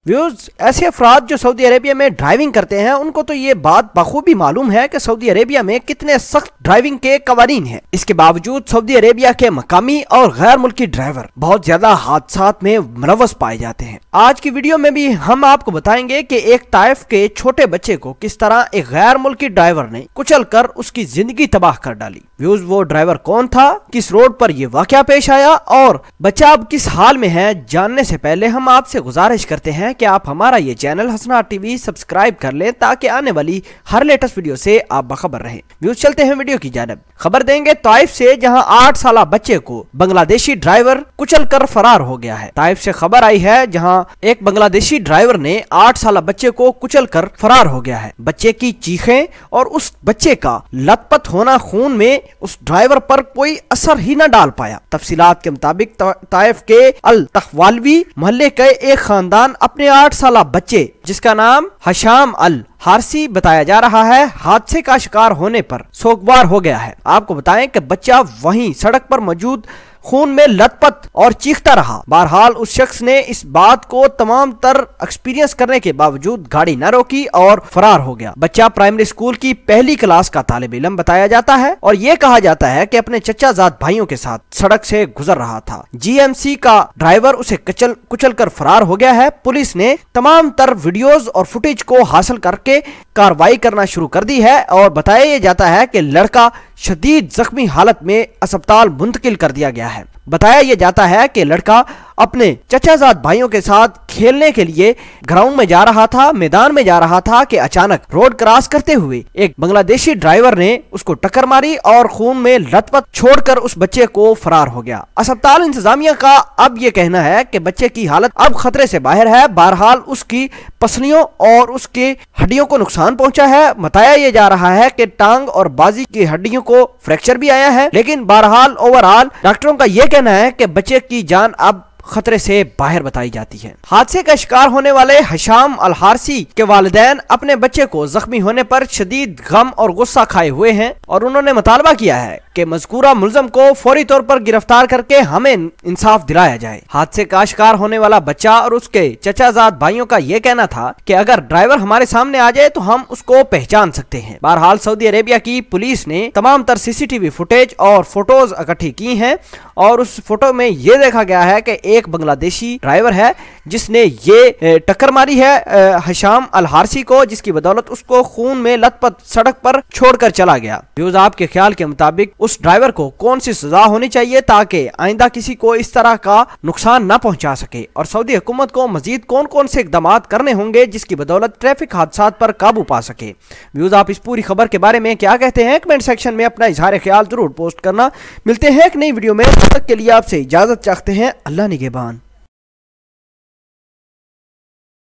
Views, ऐसे अफराद जो सऊदी अरेबिया में ड्राइविंग करते हैं उनको तो ये बात बखूबी मालूम है कि सऊदी अरेबिया में कितने सख्त ड्राइविंग के कवानीन हैं। इसके बावजूद सऊदी अरेबिया के मकामी और गैर मुल्की ड्राइवर बहुत ज्यादा हादसात में मुलव्वस पाए जाते हैं। आज की वीडियो में भी हम आपको बताएंगे कि एक ताइफ के छोटे बच्चे को किस तरह एक गैर मुल्की ड्राइवर ने कुचल कर उसकी जिंदगी तबाह कर डाली। व्यूज, वो ड्राइवर कौन था, किस रोड पर यह वाकया पेश आया और बच्चा अब किस हाल में है, जानने से पहले हम आपसे गुजारिश करते हैं कि आप हमारा ये चैनल हसनाट टीवी सब्सक्राइब कर लें ताकि आने वाली हर लेटेस्ट वीडियो से आप बाखबर रहें। व्यूज, चलते हैं वीडियो की जानिब। खबर देंगे ताइफ से, जहां 8 साल बच्चे को बांग्लादेशी ड्राइवर कुचल कर फरार हो गया है। ताइफ से खबर आई है जहां एक बांग्लादेशी ड्राइवर ने 8 साल बच्चे को कुचल कर फरार हो गया है। बच्चे की चीखें और उस बच्चे का लथपथ होना खून में उस ड्राइवर पर कोई असर ही न डाल पाया। तफसीलात के मुताबिक ताइफ के अल तखवालवी मोहल्ले के एक खानदान अपने 8 साल बच्चे, जिसका नाम हशाम अल हारसी बताया जा रहा है, हादसे का शिकार होने पर सोगवार हो गया है। आपको बताएं कि बच्चा वहीं सड़क पर मौजूद खून में लथपथ और चीखता रहा। बहरहाल उस शख्स ने इस बात को तमाम तर एक्सपीरियंस करने के बावजूद गाड़ी न रोकी और फरार हो गया। बच्चा प्राइमरी स्कूल की पहली क्लास का तालिब इल्म बताया जाता है और ये कहा जाता है कि अपने चचाजाद भाइयों के साथ सड़क से गुजर रहा था। जीएमसी का ड्राइवर उसे कुचल कर फरार हो गया है। पुलिस ने तमाम तर वीडियोज और फुटेज को हासिल करके कार्रवाई करना शुरू कर दी है और बताया जाता है कि लड़का शदीद जख्मी हालत में अस्पताल मुंतकिल कर दिया गया है। बताया यह जाता है कि लड़का अपने चचाजाद भाइयों के साथ खेलने के लिए ग्राउंड में जा रहा था, मैदान में जा रहा था कि अचानक रोड क्रॉस करते हुए एक बांग्लादेशी ड्राइवर ने उसको टक्कर मारी और खून में लथपथ छोड़कर उस बच्चे को फरार हो गया। अस्पताल इंतजामिया का अब यह कहना है कि बच्चे की हालत अब खतरे से बाहर है। बहरहाल उसकी पसलियों और उसके हड्डियों को नुकसान पहुंचा है। बताया यह जा रहा है कि टांग और बाजी की हड्डियों को फ्रैक्चर भी आया है, लेकिन बहरहाल ओवरऑल डॉक्टरों का यह कहना है कि बच्चे की जान अब खतरे से बाहर बताई जाती है। हादसे का शिकार होने वाले हशाम अल हारसी के वालिदैन अपने बच्चे को जख्मी होने पर शदीद गम और गुस्सा खाए हुए हैं और उन्होंने मुतालबा किया है कि मज़कूरा मुलज़म को फौरी तौर पर गिरफ्तार करके हमें इंसाफ दिलाया जाए। हादसे का शिकार होने वाला बच्चा और उसके चचाजाद भाइयों का यह कहना था कि अगर ड्राइवर हमारे सामने आ जाए तो हम उसको पहचान सकते हैं। बहरहाल सऊदी अरेबिया की पुलिस ने तमाम तर सीसीटीवी फुटेज और फोटोज इकट्ठी की हैं और उस फोटो में यह देखा गया है कि एक बांग्लादेशी ड्राइवर है जिसने ये टक्कर मारी है हशाम अल हारसी को, जिसकी बदौलत उसको खून में लथपथ सड़क पर छोड़कर चला गया। व्यूज, आपके ख्याल के मुताबिक उस ड्राइवर को कौन सी सजा होनी चाहिए ताकि आइंदा किसी को इस तरह का नुकसान न पहुंचा सके, और सऊदी हुकूमत को मजीद कौन कौन से इकदाम करने होंगे जिसकी बदौलत ट्रैफिक हादसा पर काबू पा सके। व्यूज, आप इस पूरी खबर के बारे में क्या कहते हैं, कमेंट सेक्शन में अपना इजहार ख्याल जरूर पोस्ट करना। मिलते हैं एक नई वीडियो में, तब तक के लिए आपसे इजाजत चाहते हैं। अल्लाह निगहबान।